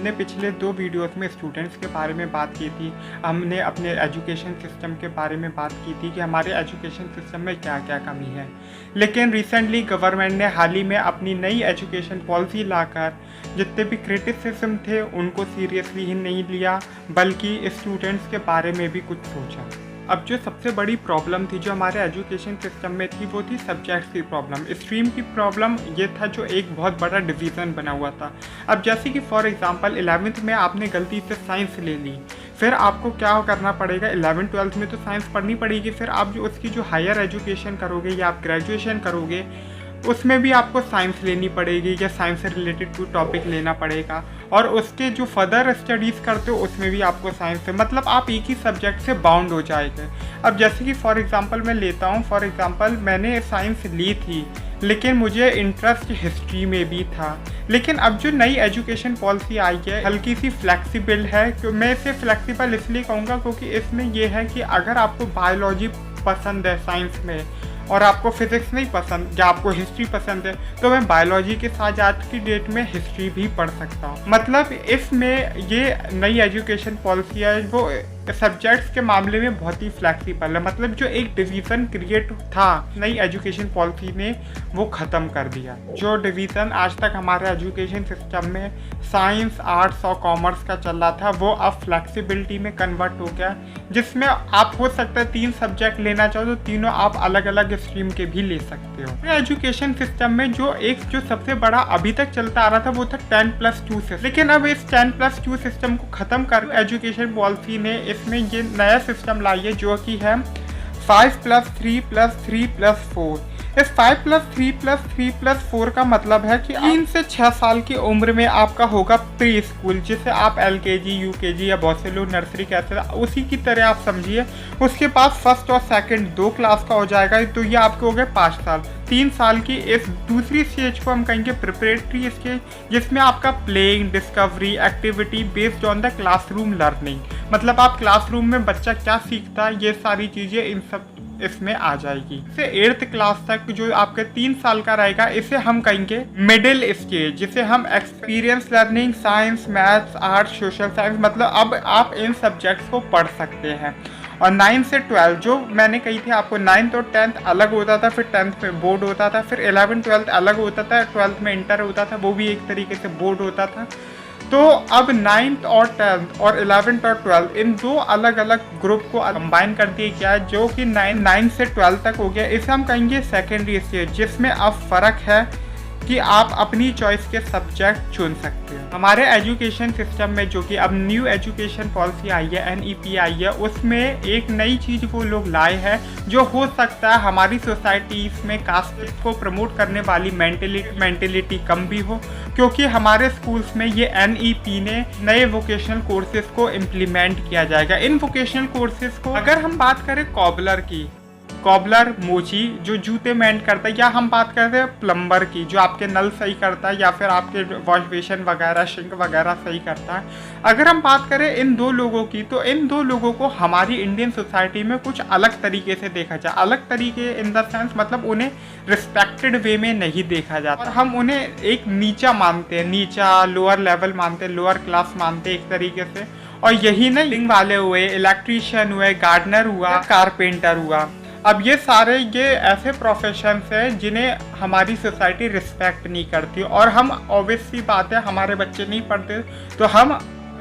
हमने पिछले 2 वीडियोस में स्टूडेंट्स के बारे में बात की थी। हमने अपने एजुकेशन सिस्टम के बारे में बात की थी कि हमारे एजुकेशन सिस्टम में क्या क्या कमी है। लेकिन रिसेंटली गवर्नमेंट ने हाल ही में अपनी नई एजुकेशन पॉलिसी लाकर जितने भी क्रिटिसिज्म थे उनको सीरियसली ही नहीं लिया, बल्कि स्टूडेंट्स के बारे में भी कुछ सोचा। अब जो सबसे बड़ी प्रॉब्लम थी जो हमारे एजुकेशन सिस्टम में थी वो थी सब्जेक्ट्स की प्रॉब्लम, स्ट्रीम की प्रॉब्लम। ये था जो एक बहुत बड़ा डिवीज़न बना हुआ था। अब जैसे कि फॉर एग्जांपल 11th में आपने गलती से साइंस ले ली, फिर आपको क्या करना पड़ेगा, 11th 12th में तो साइंस पढ़नी पड़ेगी। फिर आप जो उसकी जो हायर एजुकेशन करोगे या आप ग्रेजुएशन करोगे उसमें भी आपको साइंस लेनी पड़ेगी या साइंस से रिलेटेड कोई टॉपिक लेना पड़ेगा, और उसके जो फर्दर स्टडीज़ करते हो उसमें भी आपको साइंस से, मतलब आप एक ही सब्जेक्ट से बाउंड हो जाएंगे। अब जैसे कि फॉर एग्जांपल मैं लेता हूँ, फॉर एग्जांपल मैंने साइंस ली थी लेकिन मुझे इंटरेस्ट हिस्ट्री में भी था। लेकिन अब जो नई एजुकेशन पॉलिसी आई है हल्की सी फ्लेक्सिबल है। क्यों मैं इसे फ्लेक्सिबल इसलिए कहूँगा क्योंकि इसमें यह है कि अगर आपको बायोलॉजी पसंद है साइंस में और आपको फिजिक्स नहीं पसंद या आपको हिस्ट्री पसंद है, तो मैं बायोलॉजी के साथ आज की डेट में हिस्ट्री भी पढ़ सकता हूँ। मतलब इसमें ये नई एजुकेशन पॉलिसी है वो सब्जेक्ट्स के मामले में बहुत ही फ्लैक्सीबल है। मतलब जो एक डिवीज़न क्रिएट था नई एजुकेशन पॉलिसी ने वो ख़त्म कर दिया। जो डिवीज़न आज तक हमारे एजुकेशन सिस्टम में साइंस, आर्ट्स और कॉमर्स का चल रहा था वो अब फ्लैक्सिबिलिटी में कन्वर्ट हो गया, जिसमें आप हो सकता है 3 सब्जेक्ट लेना चाहो तो तीनों आप अलग अलग स्ट्रीम के भी ले सकते हो। एजुकेशन सिस्टम में जो सबसे बड़ा अभी तक चलता आ रहा था वो था 10+2 सिस्टम। लेकिन अब इस 10+2 सिस्टम को ख़त्म कर एजुकेशन पॉलिसी ने इसमें ये नया सिस्टम लाई है जो कि है 5+3+3+4। इस 5+3+3+4 का मतलब है कि 3 से 6 साल की उम्र में आपका होगा प्री स्कूल, जिसे आप LKG, UKG या बहुत से लोग नर्सरी कहते हैं, उसी की तरह आप समझिए। उसके बाद फर्स्ट और सेकंड 2 क्लास का हो जाएगा, तो ये आपके हो गए 5 साल। 3 साल की इस दूसरी स्टेज को हम कहेंगे प्रिपरेटरी स्टेज, जिसमें आपका playing, discovery, activity based on the classroom learning, मतलब आप क्लासरूम में बच्चा क्या सीखता है ये सारी चीज़ें इन सब इसमें आ जाएगी। इसे 8th क्लास तक जो आपके 3 साल का रहेगा इसे हम कहेंगे मिडिल स्टेज, जिसे हम experience learning, science, maths, arts, social science, मतलब अब आप इन सब्जेक्ट्स को पढ़ सकते हैं। और 9 से 12 जो मैंने कही थी आपको, 9th और 10th अलग होता था, फिर 10th में बोर्ड होता था, फिर 11th 12th अलग होता था, 12th में इंटर होता था, वो भी एक तरीके से बोर्ड होता था। तो अब 9th और 10th और 11th और 12th इन 2 अलग अलग ग्रुप को कंबाइन कर दिया गया है, जो कि 9 से 12 तक हो गया। इसे हम कहेंगे सेकेंडरी स्टेज, जिसमें अब फ़र्क है कि आप अपनी चॉइस के सब्जेक्ट चुन सकते हो। हमारे एजुकेशन सिस्टम में जो कि अब न्यू एजुकेशन पॉलिसी आई है, NEP आई है, उसमें एक नई चीज़ वो लोग लाए हैं जो हो सकता है हमारी सोसाइटीज़ में कास्ट को प्रमोट करने वाली मेंटेलिटी कम भी हो, क्योंकि हमारे स्कूल्स में ये NEP ने नए वोकेशनल कोर्सेज को इम्प्लीमेंट किया जाएगा। इन वोकेशनल कोर्सेज को अगर हम बात करें कॉबलर मोची जो जूते मेंट करता है, या हम बात करते हैं प्लम्बर की जो आपके नल सही करता है या फिर आपके वॉश बेसिन वगैरह, सिंक वगैरह सही करता है। अगर हम बात करें इन 2 लोगों की, तो इन 2 लोगों को हमारी इंडियन सोसाइटी में कुछ अलग तरीके से देखा जाए। अलग तरीके इन द सेंस मतलब उन्हें रिस्पेक्टेड वे में नहीं देखा जाता, और हम उन्हें एक नीचा मानते हैं, नीचा लोअर लेवल मानते हैं, लोअर क्लास मानते हैं एक तरीके से। और यही नहीं वाले हुए, इलेक्ट्रीशियन हुए, गार्डनर हुआ, कारपेंटर हुआ। अब ये सारे ऐसे प्रोफेशंस हैं जिन्हें हमारी सोसाइटी रिस्पेक्ट नहीं करती, और हम ऑब्वियसली बात है हमारे बच्चे नहीं पढ़ते तो हम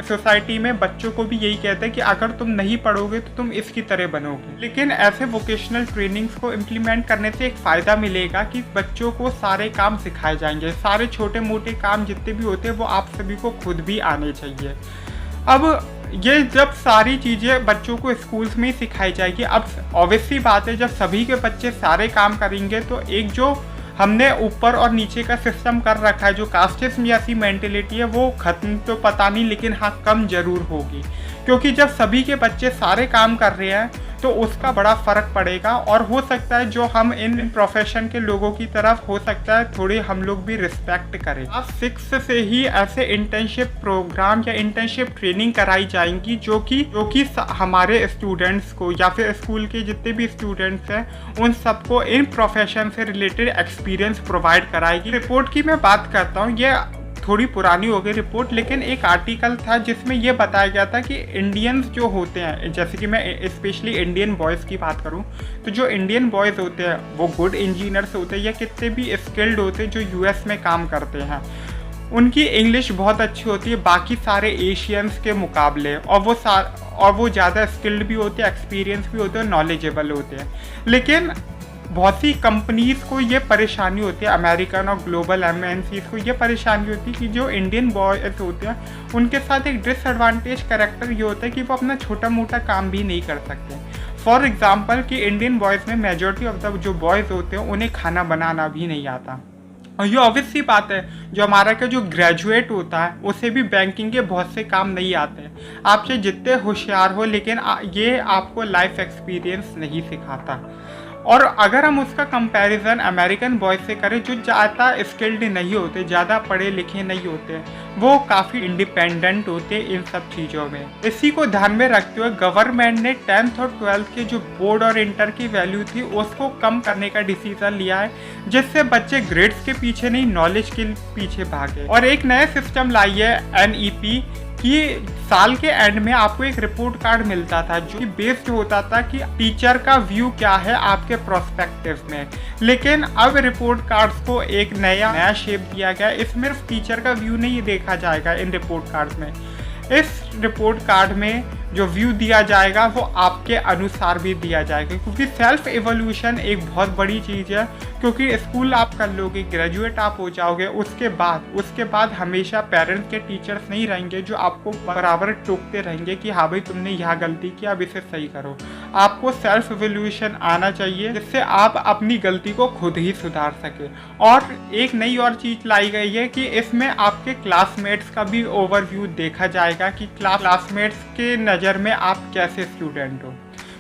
सोसाइटी में बच्चों को भी यही कहते हैं कि अगर तुम नहीं पढ़ोगे तो तुम इसकी तरह बनोगे। लेकिन ऐसे वोकेशनल ट्रेनिंग्स को इम्प्लीमेंट करने से एक फ़ायदा मिलेगा कि बच्चों को सारे काम सिखाए जाएंगे। सारे छोटे मोटे काम जितने भी होते हैं वो आप सभी को खुद भी आने चाहिए। अब ये जब सारी चीज़ें बच्चों को स्कूल्स में ही सिखाई जाएगी, अब ऑब्वियसली बात है जब सभी के बच्चे सारे काम करेंगे तो एक जो हमने ऊपर और नीचे का सिस्टम कर रखा है, जो कास्टिज्म जैसी मेंटेलिटी है, वो ख़त्म तो पता नहीं लेकिन हाँ कम ज़रूर होगी, क्योंकि जब सभी के बच्चे सारे काम कर रहे हैं तो उसका बड़ा फ़र्क पड़ेगा। और हो सकता है जो हम इन प्रोफेशन के लोगों की तरफ हो सकता है थोड़ी हम लोग भी रिस्पेक्ट करें। क्लास 6 से ही ऐसे इंटर्नशिप प्रोग्राम या इंटर्नशिप ट्रेनिंग कराई जाएंगी जो कि हमारे स्टूडेंट्स को या फिर स्कूल के जितने भी स्टूडेंट्स हैं उन सबको इन प्रोफेशन से रिलेटेड एक्सपीरियंस प्रोवाइड कराएगी। रिपोर्ट की मैं बात करता हूँ, ये थोड़ी पुरानी हो गई रिपोर्ट, लेकिन एक आर्टिकल था जिसमें ये बताया गया था कि इंडियंस जो होते हैं, जैसे कि मैं स्पेशली इंडियन बॉयज़ की बात करूं, तो जो इंडियन बॉयज़ होते हैं वो गुड इंजीनियर्स होते हैं या कितने भी स्किल्ड होते हैं जो यूएस में काम करते हैं, उनकी इंग्लिश बहुत अच्छी होती है बाकी सारे एशियंस के मुकाबले, और वो ज़्यादा स्किल्ड भी होते हैं, एक्सपीरियंस भी होते हैं, नॉलेजेबल होते हैं। लेकिन बहुत सी कंपनीज़ को ये परेशानी होती है, अमेरिकन और ग्लोबल एमएनसीज़ को ये परेशानी होती है कि जो इंडियन बॉयज़ होते हैं उनके साथ एक डिसएडवांटेज कैरेक्टर ये होता है कि वो अपना छोटा मोटा काम भी नहीं कर सकते। फॉर एग्जांपल कि इंडियन बॉयज़ में मेजॉरिटी ऑफ द जो बॉयज़ होते हैं उन्हें खाना बनाना भी नहीं आता। और ये ऑब्वियस सी बात है, जो हमारा का जो ग्रेजुएट होता है उसे भी बैंकिंग के बहुत से काम नहीं आते हैं। आप चाहे जितने होशियार हो, लेकिन ये आपको लाइफ एक्सपीरियंस नहीं सिखाता। और अगर हम उसका कंपैरिजन अमेरिकन बॉयज़ से करें जो ज़्यादा स्किल्ड नहीं होते, ज़्यादा पढ़े लिखे नहीं होते, वो काफ़ी इंडिपेंडेंट होते इन सब चीज़ों में। इसी को ध्यान में रखते हुए गवर्नमेंट ने 10th और 12th के जो बोर्ड और इंटर की वैल्यू थी उसको कम करने का डिसीजन लिया है, जिससे बच्चे ग्रेड्स के पीछे नहीं नॉलेज के पीछे भागे। और एक नया सिस्टम लाई है NEP कि साल के एंड में आपको एक रिपोर्ट कार्ड मिलता था जो बेस्ड होता था कि टीचर का व्यू क्या है आपके प्रोस्पेक्टिव में। लेकिन अब रिपोर्ट कार्ड्स को एक नया शेप दिया गया। इसमें सिर्फ टीचर का व्यू नहीं देखा जाएगा इन रिपोर्ट कार्ड में। इस रिपोर्ट कार्ड में जो व्यू दिया जाएगा वो आपके अनुसार भी दिया जाएगा, क्योंकि सेल्फ एवोल्यूशन एक बहुत बड़ी चीज़ है। क्योंकि स्कूल आप कर लोगे, ग्रेजुएट आप हो जाओगे, उसके बाद हमेशा पेरेंट्स के टीचर्स नहीं रहेंगे जो आपको बराबर टोकते रहेंगे कि हाँ भाई तुमने यह गलती की, अब इसे सही करो। आपको सेल्फ एवोल्यूशन आना चाहिए जिससे आप अपनी गलती को खुद ही सुधार सके। और एक नई और चीज़ लाई गई है कि इसमें आपके क्लासमेट्स का भी ओवरव्यू देखा जाएगा कि क्लासमेट्स के नज़र में आप कैसे स्टूडेंट हो।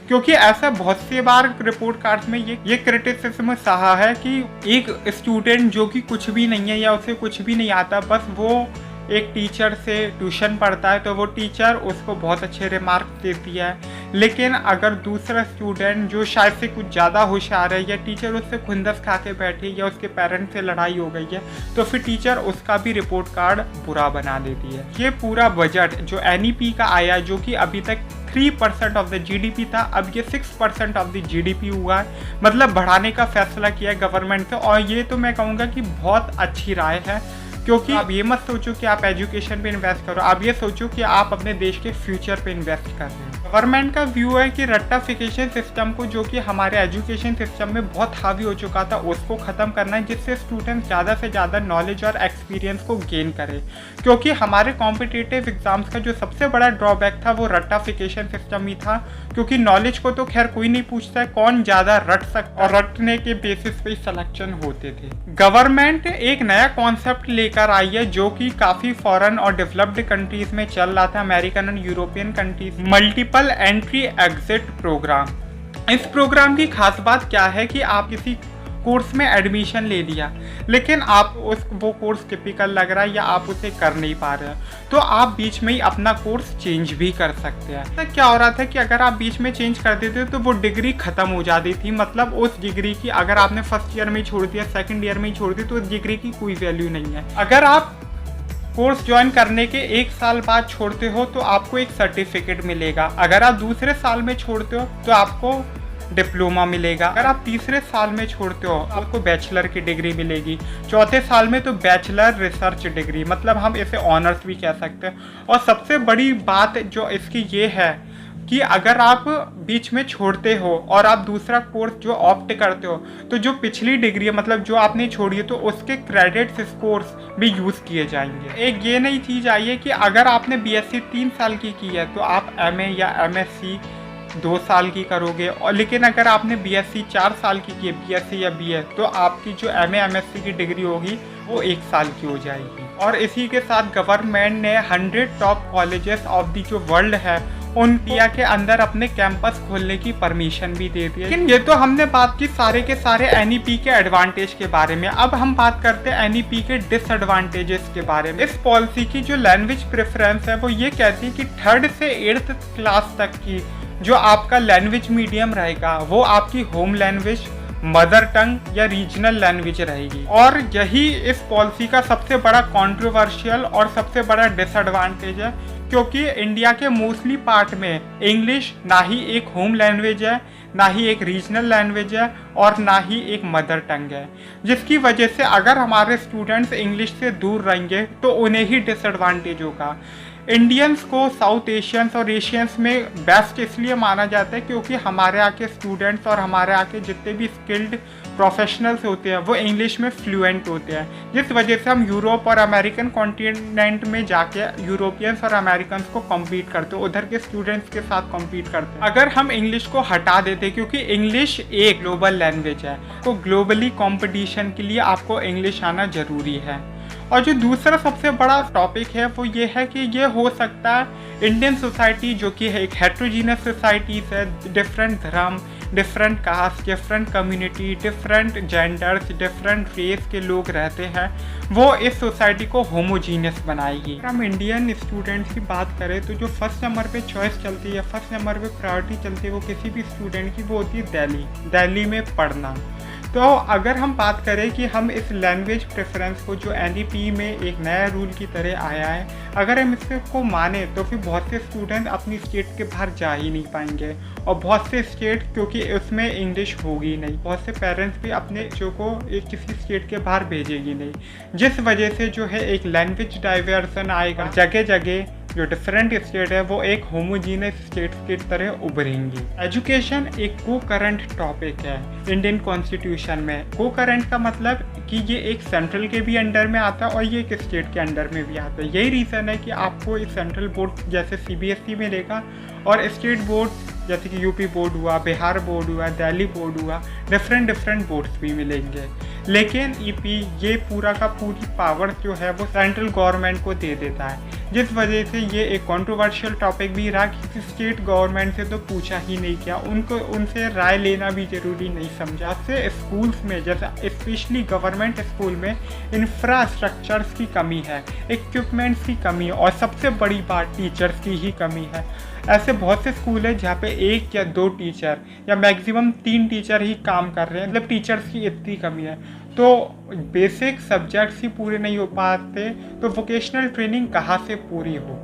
क्योंकि ऐसा बहुत सी बार रिपोर्ट कार्ड्स में ये क्रिटिसिज्म सहा है कि एक स्टूडेंट जो कि कुछ भी नहीं है या उसे कुछ भी नहीं आता, बस वो एक टीचर से ट्यूशन पढ़ता है तो वो टीचर उसको बहुत अच्छे रिमार्क देती है। लेकिन अगर दूसरा स्टूडेंट जो शायद से कुछ ज़्यादा होशियार है या टीचर उससे खुंदस खा के बैठी या उसके पेरेंट्स से लड़ाई हो गई है, तो फिर टीचर उसका भी रिपोर्ट कार्ड बुरा बना देती है। ये पूरा बजट जो NEP का आया, जो कि अभी तक 3% ऑफ द GDP था, अब ये 6% ऑफ द GDP हुआ है। मतलब बढ़ाने का फैसला किया है गवर्नमेंट से। और ये तो मैं कहूँगा कि बहुत अच्छी राय है, क्योंकि आप ये मत सोचो कि आप एजुकेशन पे इन्वेस्ट करो, आप ये सोचो कि आप अपने देश के फ्यूचर पे इन्वेस्ट कर रहे हो। गवर्नमेंट का व्यू है कि रट्टाफिकेशन सिस्टम को, जो कि हमारे एजुकेशन सिस्टम में बहुत हावी हो चुका था, उसको ख़त्म करना है, जिससे स्टूडेंट ज़्यादा से ज़्यादा नॉलेज और एक्सपीरियंस को गेन करे। क्योंकि हमारे कॉम्पिटिटिव एग्जाम्स का जो सबसे बड़ा ड्रॉबैक था वो रट्टाफिकेशन सिस्टम ही था। क्योंकि नॉलेज को तो खैर कोई नहीं पूछता है, कौन ज़्यादा रट सकता, और रटने के बेसिस पे सिलेक्शन होते थे। गवर्नमेंट एक नया कॉन्सेप्ट लेकर आई है जो कि काफ़ी फॉरेन और डेवलप्ड कंट्रीज में चल रहा था, अमेरिकन और European countries, multiple entry exit program. इस प्रोग्राम की खास बात क्या है कि आप किसी कोर्स में एडमिशन ले लिया, लेकिन आप वो कोर्स टिपिकल लग रहा है या आप उसे कर नहीं पा रहे हैं, तो आप बीच में ही अपना कोर्स चेंज भी कर सकते हैं। तो क्या हो रहा था कि अगर आप बीच में चेंज कर देते तो वो डिग्री खत्म हो जाती थी। मतलब उस डिग्री की अगर आपने फर्स्ट ईयर में ही छोड़ दिया, सेकंड ईयर में ही छोड़ दी, तो उस डिग्री की कोई वैल्यू नहीं है। अगर आप कोर्स ज्वाइन करने के 1 साल बाद छोड़ते हो तो आपको एक सर्टिफिकेट मिलेगा। अगर आप दूसरे साल में छोड़ते हो तो आपको डिप्लोमा मिलेगा। अगर आप तीसरे साल में छोड़ते हो आपको बैचलर की डिग्री मिलेगी। चौथे साल में तो बैचलर रिसर्च डिग्री, मतलब हम इसे ऑनर्स भी कह सकते हैं। और सबसे बड़ी बात जो इसकी ये है कि अगर आप बीच में छोड़ते हो और आप दूसरा कोर्स जो ऑप्ट करते हो, तो जो पिछली डिग्री है, मतलब जो आपने छोड़ी है, तो उसके क्रेडिट्स स्कोर्स भी यूज़ किए जाएंगे। एक ये नई चीज़ आई है कि अगर आपने BSc 3 साल की है तो आप MA या MSc 2 साल की करोगे। और लेकिन अगर आपने BSc 4 साल की है, BSc या BA, तो आपकी जो MA MSc की डिग्री होगी वो 1 साल की हो जाएगी। और इसी के साथ गवर्नमेंट ने 100 टॉप कॉलेजेस ऑफ दी जो वर्ल्ड है उन इंडिया के अंदर अपने कैंपस खोलने की परमिशन भी दे दी है। लेकिन ये तो हमने बात की सारे के सारे NEP के एडवांटेज के बारे में। अब हम बात करते हैं NEP के डिसएडवांटेजेस के बारे में। इस पॉलिसी की जो लैंग्वेज प्रेफरेंस है वो ये कहती है कि 3rd से 8th क्लास तक की जो आपका लैंग्वेज मीडियम रहेगा वो आपकी होम लैंग्वेज मदर टंग या रीजनल लैंग्वेज रहेगी। और यही इस पॉलिसी का सबसे बड़ा कंट्रोवर्शियल और सबसे बड़ा डिसएडवांटेज है, क्योंकि इंडिया के मोस्टली पार्ट में इंग्लिश ना ही एक होम लैंग्वेज है, ना ही एक रीजनल लैंग्वेज है और ना ही एक मदर टंग है, जिसकी वजह से अगर हमारे स्टूडेंट्स इंग्लिश से दूर रहेंगे तो उन्हें ही डिसएडवांटेज होगा। इंडियंस को साउथ एशियंस और एशियंस में बेस्ट इसलिए माना जाता है क्योंकि हमारे यहाँ के स्टूडेंट्स और हमारे यहाँ के जितने भी स्किल्ड प्रोफेशनल्स होते हैं वो इंग्लिश में फ्लुएंट होते हैं, जिस वजह से हम यूरोप और अमेरिकन कॉन्टिनेंट में जाके यूरोपियंस और अमेरिकन को कम्पीट करते हैं, उधर के स्टूडेंट्स के साथ कम्पीट करते हैं। अगर हम इंग्लिश को हटा देते, क्योंकि इंग्लिश एक ग्लोबल लैंग्वेज है, तो ग्लोबली कॉम्पिटिशन के लिए आपको इंग्लिश आना ज़रूरी है। और जो दूसरा सबसे बड़ा टॉपिक है वो ये है कि ये हो सकता है इंडियन सोसाइटी जो कि एक हेट्रोजीनियस सोसाइटीज़ है, डिफरेंट धर्म, different caste, different community, different genders, different race के लोग रहते हैं, वो इस सोसाइटी को होमोजीनियस बनाएगी। अगर हम इंडियन स्टूडेंट्स की बात करें तो जो फर्स्ट नंबर पे चॉइस चलती है, फर्स्ट नंबर पे प्रायोरिटी चलती है वो किसी भी स्टूडेंट की, वो होती है दिल्ली में पढ़ना। तो अगर हम बात करें कि हम इस लैंग्वेज प्रेफरेंस को जो एनईपी में एक नया रूल की तरह आया है, अगर हम इसको माने तो फिर बहुत से स्टूडेंट अपनी स्टेट के बाहर जा ही नहीं पाएंगे, और बहुत से स्टेट क्योंकि उसमें इंग्लिश होगी नहीं, बहुत से पेरेंट्स भी अपने बच्चों को किसी स्टेट के बाहर भेजेगी नहीं, जिस वजह से जो है एक लैंग्वेज डाइवर्सन आएगा। जगह जगह जो डिफरेंट स्टेट है वो एक होमोजीनियस स्टेट की तरह उभरेंगी। एजुकेशन एक को करंट टॉपिक है इंडियन कॉन्स्टिट्यूशन में। को करंट का मतलब कि ये एक सेंट्रल के भी अंडर में आता है और ये एक स्टेट के अंडर में भी आता है। यही रीज़न है कि आपको इस सेंट्रल बोर्ड जैसे सीबीएसई मिलेगा और स्टेट बोर्ड जैसे कि यूपी बोर्ड हुआ, बिहार बोर्ड हुआ, दिल्ली बोर्ड हुआ, डिफरेंट बोर्ड्स भी मिलेंगे। लेकिन ईपी ये पूरा का पूरी पावर जो है वो सेंट्रल गवर्नमेंट को दे देता है, जिस वजह से ये एक कंट्रोवर्शियल टॉपिक भी रहा। किसी स्टेट गवर्नमेंट से तो पूछा ही नहीं किया, उनसे राय लेना भी ज़रूरी नहीं समझा। से स्कूल्स में जैसे स्पेशली गवर्नमेंट स्कूल में इंफ्रास्ट्रक्चर्स की कमी है, इक्विपमेंट्स की कमी है और सबसे बड़ी बात टीचर्स की ही कमी है। ऐसे बहुत से स्कूल है जहाँ पे 1 या 2 टीचर या मैक्सिमम 3 टीचर ही काम कर रहे हैं, मतलब टीचर्स की इतनी कमी है। तो बेसिक सब्जेक्ट्स ही पूरे नहीं हो पाते तो वोकेशनल ट्रेनिंग कहाँ से पूरी हो।